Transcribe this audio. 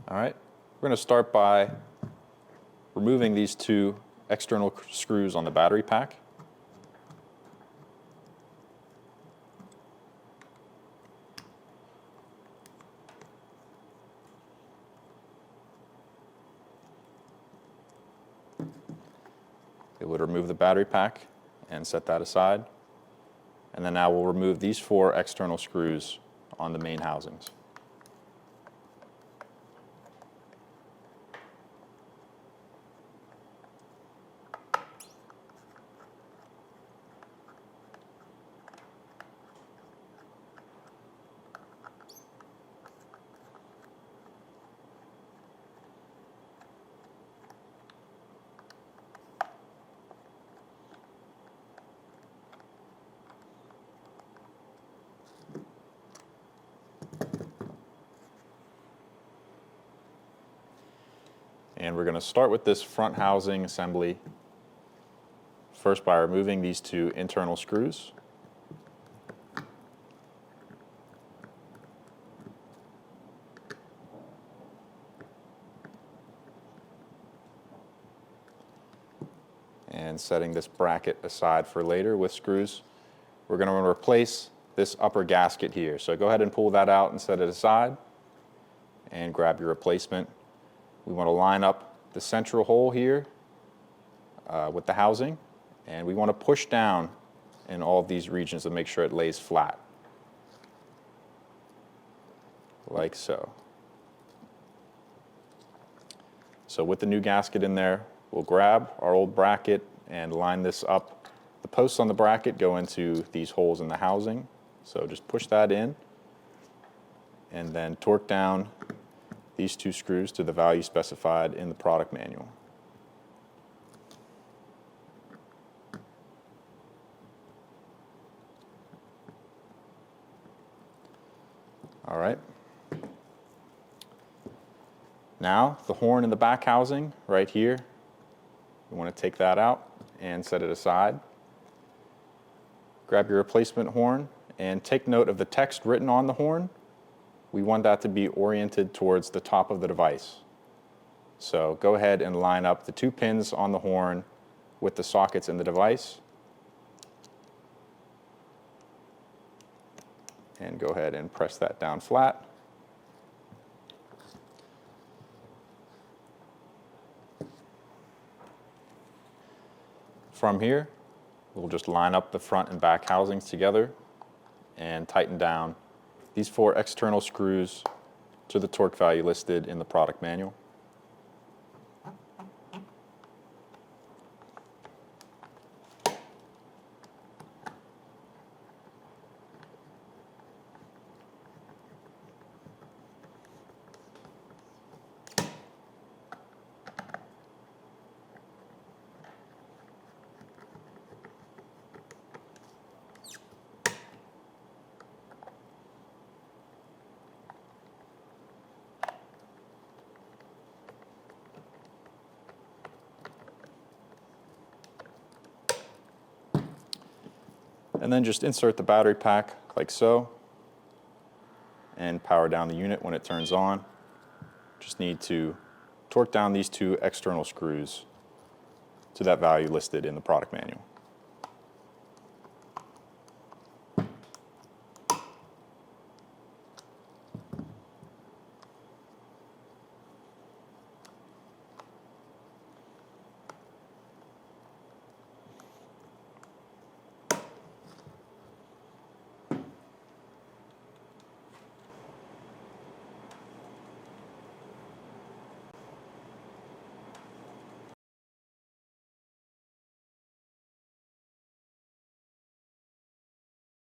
All right, we're going to start by removing these two external screws on the battery pack. It would remove the battery pack and set that aside. And then now we'll remove these four external screws on the main housings. And we're going to start with this front housing assembly first by removing these two internal screws. And setting this bracket aside for later with screws. We're going to replace this upper gasket here. So go ahead and pull that out and set it aside and grab your replacement. We want to line up the central hole here with the housing, and we want to push down in all of these regions to make sure it lays flat, like so. So with the new gasket in there, we'll grab our old bracket and line this up. The posts on the bracket go into these holes in the housing, so just push that in and then torque down these two screws to the value specified in the product manual. All right. Now, the horn in the back housing right here, we want to take that out and set it aside. Grab your replacement horn and take note of the text written on the horn. We want that to be oriented towards the top of the device. So go ahead and line up the two pins on the horn with the sockets in the device. And go ahead and press that down flat. From here, we'll just line up the front and back housings together and tighten down these four external screws to the torque value listed in the product manual. And then just insert the battery pack like so and power down the unit when it turns on. Just need to torque down these two external screws to that value listed in the product manual.